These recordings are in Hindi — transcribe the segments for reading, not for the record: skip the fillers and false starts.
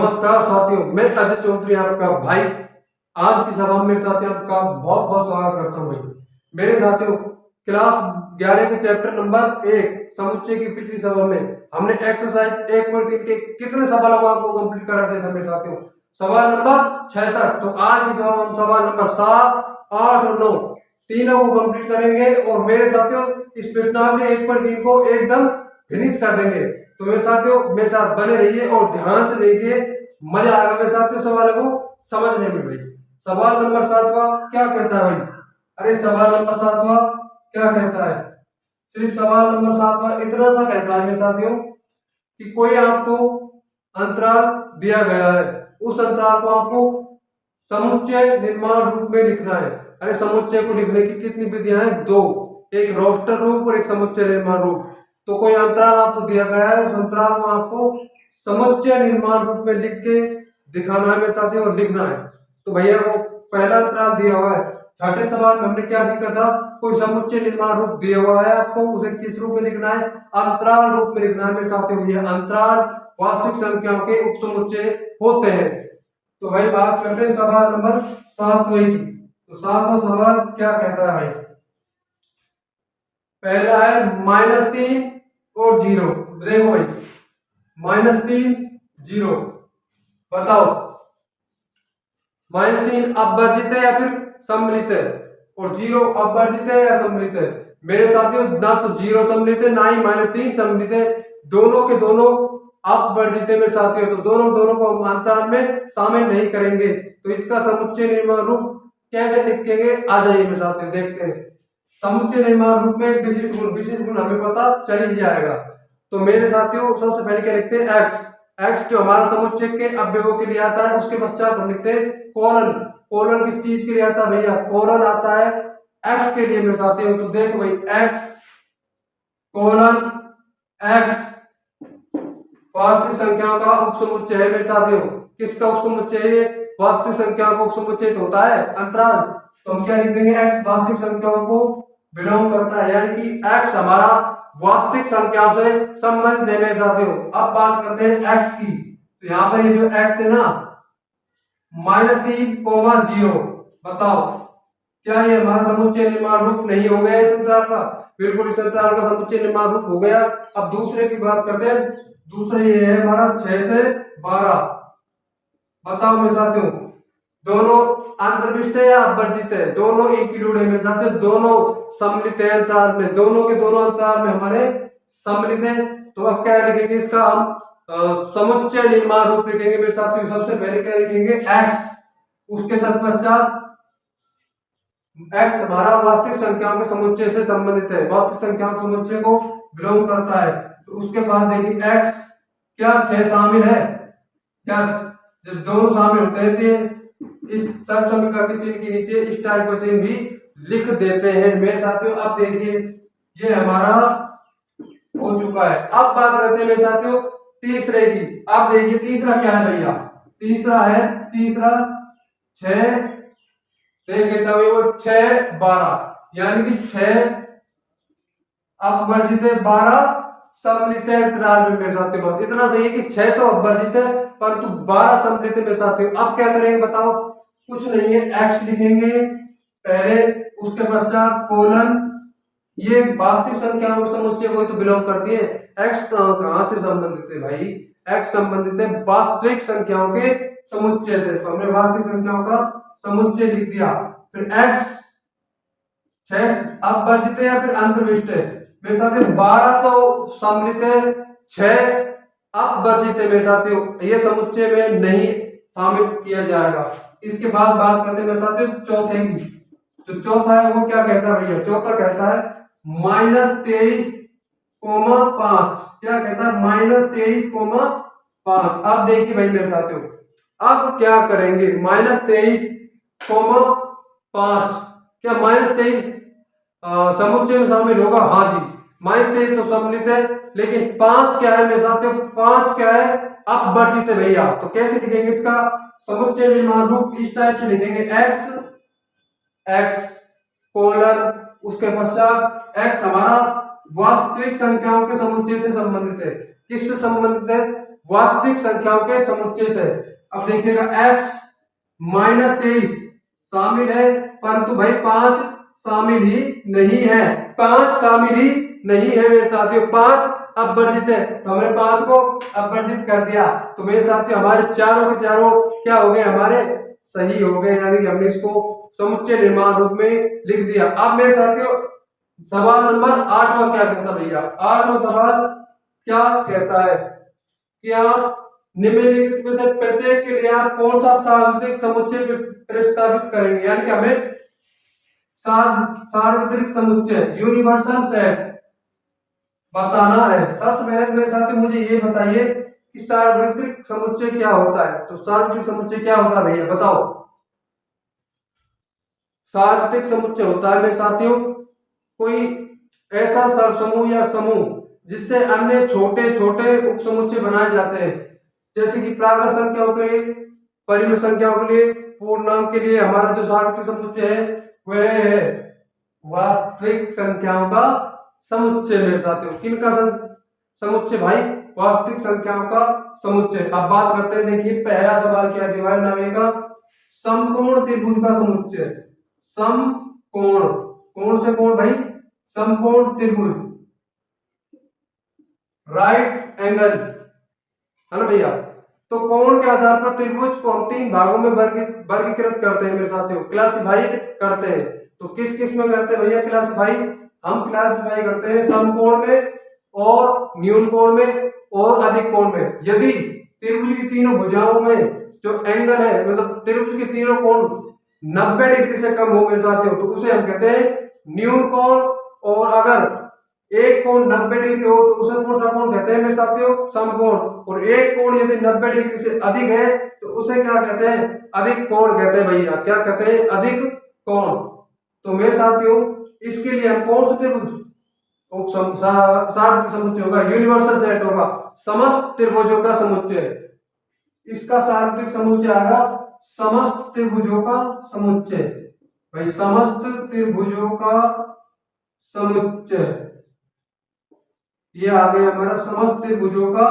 नमस्कार साथियों, मैं अजय चौधरी आपका भाई आज की सभा में मेरे साथियों आपका बहुत बहुत स्वागत करता हूँ भाई। मेरे साथियों क्लास 11 के चैप्टर नंबर 1 समुच्चय की पिछली सभा में हमने एक्सरसाइज 1.3 के कितने सवालों को आपको कंप्लीट करा दिया था मेरे साथियों, सवाल नंबर 6 तक। तो आज की सभा में हम सवाल नंबर 7, 8 और 9 तीनों को कंप्लीट करेंगे और मेरे साथियों इस प्रश्नावली 1.3 को एकदम फिनिश कर देंगे। तो मेरे साथियों मेरे साथ बने रहिए और ध्यान से देखिए, मजा आएगा मेरे साथियों सवाल को समझने में भाई। सवाल नंबर 7वां क्या कहता है भाई? अरे सवाल नंबर 7वां क्या कहता है? सिर्फ सवाल नंबर 7वां इतना सा कहता है मेरे साथियों कि कोई आपको अंतराल दिया गया है, उस अंतराल को आपको समुच्चय निर्माण रूप में लिखना है। अरे समुच्चय को लिखने की कितनी विधियां हैं? 2, एक रोस्टर रूप और एक समुच्चय निर्माण रूप। तो कोई अंतराल आपको दिया गया है, उस अंतराल को आपको समुच्चय निर्माण रूप में लिख के दिखाना है मेरे साथियों और लिखना है। तो भैया को पहला अंतराल दिया हुआ है, छठे सवाल में हमने क्या लिखा था? कोई समुच्चय निर्माण रूप दिया हुआ है, आपको उसे किस रूप में लिखना है? अंतराल रूप में लिखना है मेरे साथियों। ये अंतराल वास्तविक संख्याओं के उपसमुच्चय होते हैं। तो भाई बात करते हैं सवाल नंबर 7वें की। तो 7वां सवाल क्या कहता है भाई? पहला है -3 और 0। देखो भाई -3 0 बताओ, -3 अपवर्जित है या फिर सम्मिलित है और 0 अपवर्जित है या सम्मिलित है? मेरे साथियों ना तो 0 सम्मिलित है ना ही -3 सम्मिलित है, दोनों के दोनों अपवर्जित है मेरे साथियों। तो दोनों को हम अंतराल में शामिल नहीं करेंगे। तो इसका समुच्चय निर्माण रूप कैसे लिखेंगे? आ जाइए मेरे साथियों देखते हैं। समुच्चय निर्माण रूप में विशिष्ट गुण हमें पता चल ही जाएगा। तो मेरे साथियों सबसे पहले क्या लिखते हैं? एक्स जो हमारा समुच्चय के अवयवों के लिए आता है, उसके पश्चात हम लिखते हैं कोलन। कोलन किस चीज के लिए आता है भैया? कोलन आता है एक्स के लिए मेरे साथियों। तो देखो भाई एक्स कोलन एक्स वास्तविक संख्याओं का उपसमुच्चय है मेरे साथियों। किसका उपसमुच्चय है? वास्तविक संख्याओं का उपसमुच्चय होता है अंतराल। तो हम क्या लिख देंगे? एक्स वास्तविक संख्याओं को बिलोंग करता है, यानी कि एक्स हमारा वास्तविक संख्याओं से संबंधित है मेरे साथियों। अब बात करते हैं एक्स की। तो यहाँ पर ये जो एक्स है ना -3, 0 बताओ क्या ये हमारा समुच्चय निर्माण रूप नहीं हो गया इस अंतराल का? बिल्कुल इस अंतराल का समुच्चय निर्माण रूप हो गया। अब दूसरे की बात करते हैं। दूसरा ये है हमारा 6 से 12। बताओ मेरे साथियों दोनों अंतर्विष्ट है या अपवर्जित है? दोनों इंक्लूड है मेरे साथियों, दोनों सम्मिलित है अंतराल में, दोनों के दोनों अंतराल में हमारे सम्मिलित है। तो अब क्या लिखेंगे इसका? हम समुच्चय निर्माण रूप लिखेंगे मेरे साथियों। सबसे पहले क्या लिखेंगे? एक्स, उसके तत्पश्चात एक्स हमारा वास्तविक संख्याओं के समुच्चय से संबंधित है, वास्तविक संख्याओं के समुच्चय को बिलोंग करता है। तो उसके बाद देखिए एक्स क्या 6 शामिल है? यस, जब दोनों शामिल होते हैं तो इस सब समीकरण के चिन्ह के नीचे इस टाइप का चिन्ह भी लिख देते हैं मेरे साथियों। अब देखिए ये हमारा हो चुका है। अब बात करते हैं मेरे साथियों तीसरे की। अब देखिए तीसरा क्या है भैया? तीसरा 6 देख लेता हूँ, वो 6 12 यानी कि 6 अपवर्जित है, 12 सम्मिलित है अंतराल में मेरे साथियों। बस इतना सही है कि 6 तो अपवर्जित है परंतु 12 सम्मिलित है मेरे साथियों। अब क्या करेंगे बताओ? कुछ नहीं है, एक्स लिखेंगे पहले, उसके पश्चात कोलन। ये वास्तविक संख्याओं के समुच्चय को तो बिलोंग करती है। एक्स कहां से संबंधित है भाई? एक्स संबंधित है वास्तविक संख्याओं के समुच्चय से। हमने वास्तविक संख्याओं का समुच्चय लिख दिया। फिर एक्स 6 अपवर्जित है या फिर अंतर्विष्ट है? मेरे साथियों 12 तो सम्मिलित है, 6 अपवर्जित है मेरे साथियों, ये समुच्चय में नहीं शामिल किया जाएगा। इसके बाद बात करते हैं मेरे साथियों चौथे की। जो चौथा है वो क्या कहता है भैया? चौथा कहता है -23, 5। क्या कहता है? -23, 5। अब देखिए भाई मेरे साथियों अब क्या करेंगे? -23, 5 क्या -23 समुच्चय में शामिल होगा? हाँ जी, -23 तो सम्मिलित है, लेकिन 5 क्या है मेरे साथियों? 5 क्या है? अपवर्जित है भैया। तो कैसे लिखेंगे इसका समुच्चय निर्माण रूप? इस टाइप से लिखेंगे एक्स कोलन, उसके पश्चात एक्स हमारा वास्तविक संख्याओं के समुच्चय से संबंधित है। किससे संबंधित है? वास्तविक संख्याओं के समुच्चय से। अब देखिएगा x -23 शामिल है, परंतु भाई 5 शामिल ही नहीं है, 5 शामिल ही नहीं है मेरे साथियों, 5 अपवर्जित है, तो हमने 5 को अपवर्जित कर दिया, तो मेरे साथियों हमारे चारों के चारों क्या हो गए, हमारे सही हो गए, यानी कि हमने इसको समुच्चय निर्माण रूप में लिख दिया। अब मेरे साथियों सवाल नंबर 8वां क्या कहता भैया, 8वां सवाल क्या कहता है कि आप निम्नलिखित में से प्रत्येक के लिए आप कौन सा सार्वत्रिक समुच्चय प्रस्तावित करेंगे, यानी कि हमें सार्वत्रिक समुच्चय यूनिवर्सल सेट बताना है। सबसे पहले मेरे साथ मुझे ये बताइए कि सार्वत्रिक समुच्चय क्या होता है, तो सार्वत्रिक समुच्चय क्या होता है भैया बताओ। सार्वत्रिक समुच्चय होता है मेरे साथियों कोई ऐसा समूह या समूह जिससे अन्य छोटे छोटे उप समुच्चय बनाए जाते हैं, जैसे कि प्राकृत संख्याओं के लिए, परिमेय संख्याओं के लिए, पूर्णांक के लिए हमारा जो सार्वत्रिक समुच्चय है वह है वास्तविक संख्याओं का समुच्चय मेरे साथियों। किनका समुच्चय भाई, वास्तविक संख्याओं का समुच्चय। अब बात करते हैं, देखिए पहला सवाल क्या दिया है नामे का, समकोण त्रिभुज का समुच्चय। समकोण, कौन से कोण भाई, समकोण त्रिभुज, राइट एंगल है ना भैया। तो कोण के आधार पर त्रिभुज को हम 3 भागों में वर्गीकृत करते हैं मेरे साथियों, क्लासिफाइड करते हैं। तो किस किस में करते हैं भैया क्लासिफाई, हम क्लासिफाई करते हैं समकोण में और न्यून कोण में और अधिक कोण में। यदि त्रिभुज की तीनों भुजाओं में जो एंगल है, मतलब त्रिभुज के तीनों कोण 90 डिग्री से कम हो मेरे साथियों, तो उसे हम कहते हैं न्यून कोण। और अगर एक कोण 90 डिग्री हो तो उसे कौन सा कोण कहते हैं मेरे साथियों, समकोण। और एक कोण यदि 90 डिग्री से अधिक है तो उसे क्या कहते हैं, अधिक कोण कहते हैं भैया, क्या कहते हैं, अधिक कोण। तो मेरे साथियों इसके लिए हम कौन से त्रिभुज सार्वत्रिक समुच्चय होगा, यूनिवर्सल सेट होगा, समस्त त्रिभुजों का समुच्चय। इसका सार्वत्रिक समुच्चय आएगा समस्त त्रिभुजों का समुच्चय भाई, समस्त त्रिभुजों का समुच्चय, ये आ गया हमारा समस्त त्रिभुजों का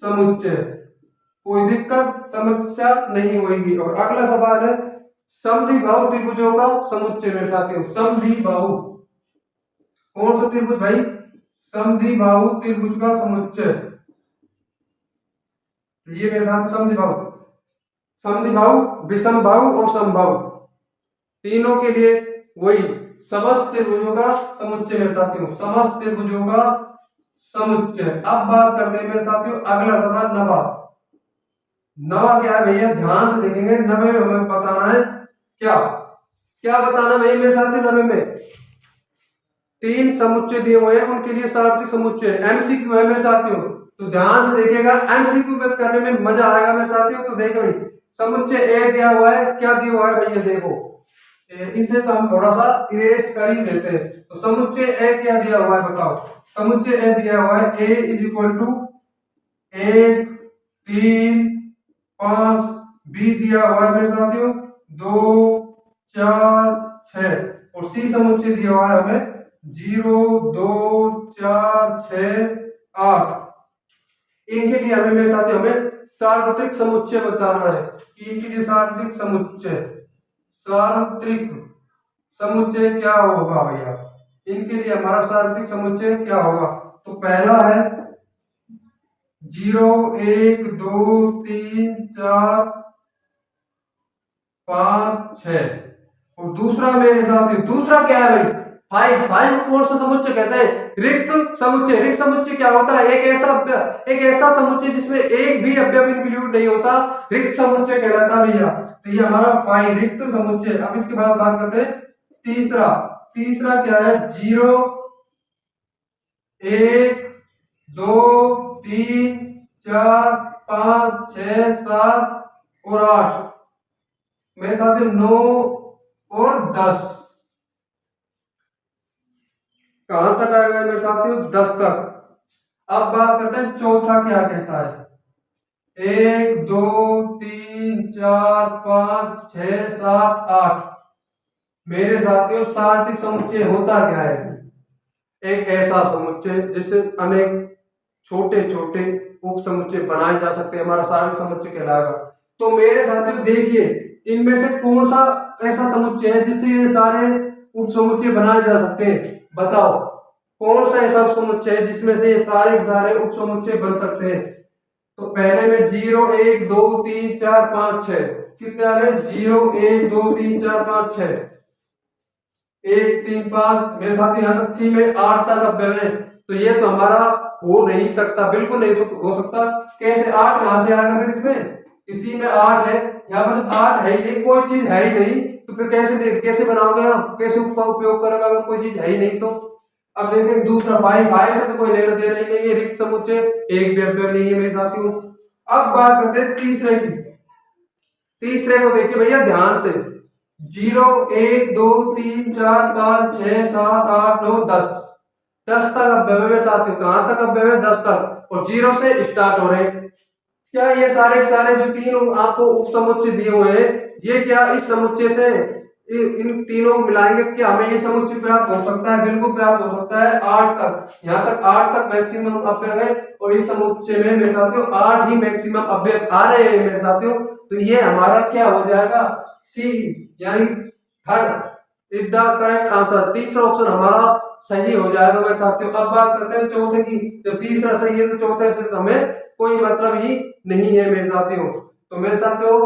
समुच्चय, कोई दिक्कत समस्या नहीं होगी। और अगला सवाल है समद्विबाहु त्रिभुजों का समुच्चय मेरे साथियों। समद्विबाहु, कौन सा त्रिभुज भाई, समद्विबाहु त्रिभुज का समुच्चय, ये मेरे साथ समद्विबाहु, समद्विबाहु, विषमबाहु और समबाहु, तीनों के लिए वही समस्त त्रिभुजों का समुच्चय मेरे साथियों, समस्त त्रिभुजों का समुच्चय। अब बात करते हैं मेरे साथियों अगला सवाल नवा। नवा क्या है भैया, ध्यान से देखेंगे, नवे में हमें बताना है क्या क्या बताना भैया मेरे साथियों। नवे में 3 समुच्चय दिए हुए हैं, उनके लिए सार्वत्रिक समुच्चय एमसीक्यू है मेरे साथियों, तो ध्यान से देखिएगा, एमसीक्यू में करने में मजा आएगा मेरे साथियों। तो देखो भाई समुच्चय ए दिया हुआ है, क्या दिया हुआ है भैया, देखो इसे तो हम थोड़ा सा इरेज कर ही देते हैं। तो समुच्चय ए क्या दिया हुआ है बताओ, समुच्चय ए दिया हुआ है a is equal to 1 3 5, B दिया हुआ है मेरे साथियों 2 4 6, और सी समुच्चय दिया हुआ है हमें 0 2 4 6 8। इनके लिए हमें मेरे साथियों हमें सार्वत्रिक समुच्चय बताना है कि इनके लिए सार्वत्रिक समुच्चय, सार्वत्रिक समुच्चय क्या होगा भैया, इनके लिए हमारा सार्वत्रिक समुच्चय क्या होगा। तो पहला है 0 1 2 3 4 5 6, और दूसरा मेरे साथ दूसरा क्या है भाई, 5 कौन सा समुच्चय कहते हैं, रिक्त समुच्चय। रिक्त समुच्चय क्या होता है, एक ऐसा समुच्चय जिसमें एक भी अवयव इंक्लूड नहीं होता, रिक्त समुच्चय कहलाता है भैया। तो ये हमारा 5 रिक्त समुच्चय। अब इसके बाद बात करते हैं तीसरा क्या है, 0 1 2 3 4 5 6 7 और 8, मेरे साथ 9 और 10, कहां तक आएगा मेरे साथियों, 10 तक। अब बात करते हैं चौथा क्या कहता है, 1 2 3 4 5 6 7 8, मेरे साथियों सार्वत्रिक समुच्चय होता क्या है, एक ऐसा समुच्चय जिससे अनेक छोटे छोटे उप समुच्चय बनाए जा सकते हैं, हमारा सारे समुच्चय कहलाएगा। तो मेरे साथियों देखिए, इनमें से कौन सा ऐसा समुच्चय है जिससे ये सारे उप समुच्चय बनाए जा सकते हैं? बताओ कौन सा ऐसा उप समुच्चय है जिसमें से ये सारे उप समुच्चय बन सकते हैं? तो पहले में 0 1 2 3 4 5 6 कितने आ रहे? 0 1 2 3 4 5 6 1 3 5 मेरे साथ यहाँ तक थी में 8 तक अव्यय है। तो ये तो हमारा हो नहीं सकता, बिल्कुल नहीं हो सकता। कैसे 8 कहां से आएगा? फिर इसमें इसी में 8 है, यहाँ पर 8 है ही नहीं, कोई चीज है ही नहीं, तो फिर कैसे बनाओगे आप? कैसे उसका उपयोग करोगे अगर कोई चीज है ही नहीं? तो अब देखें दूसरा 5 से तो कोई लेना देना ही नहीं है, रिक्त समुच्चय एक भी अव्यय नहीं है मेरे साथियों। अब बात करते हैं तीसरे की। तीसरे को देखिए भैया ध्यान से, 0 1 2 3 4 5 6 7 8 9 10 10 तक अव्यय में साथियों। कहां तक अव्यय? 10 तक, और 0 से स्टार्ट हो रहे हैं। क्या ये सारे के सारे जो तीन आपको उप समुच्चय दिए हुए हैं, ये क्या इस समुच्चय से इन तीनों को मिलाएंगे क्या हमें ये समुच्चय प्राप्त हो सकता है? बिल्कुल प्राप्त हो सकता है। 8 तक, यहाँ तक 8 तक मैक्सिमम अव्यय है, और इस समुच्चय में मेरे साथियों 8 ही मैक्सिमम अव्यय आ रहे हैं मेरे साथियों। तो ये हमारा क्या हो जाएगा? सी, यानी third is the correct answer. तीसरा ऑप्शन हमारा सही हो जाएगा मेरे साथियों। अब बात करते हैं चौथे की। जब तीसरा सही है तो चौथे से हमें कोई मतलब ही नहीं है मेरे साथियों। तो मेरे साथियों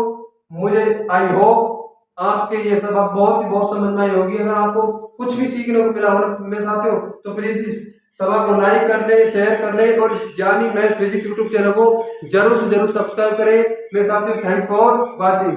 मुझे आई होप आपके ये सब अब बहुत समझ में आई होगी। अगर आपको कुछ भी सीखने को मिला हो मेरे साथियों तो प्लीज इस सभा को लाइक कर ले, शेयर कर ले, और ज्ञानी मैथ्स फिजिक्स यूट्यूब चैनल को जरूर से जरूर सब्सक्राइब करें मेरे साथियों। Thanks for watching.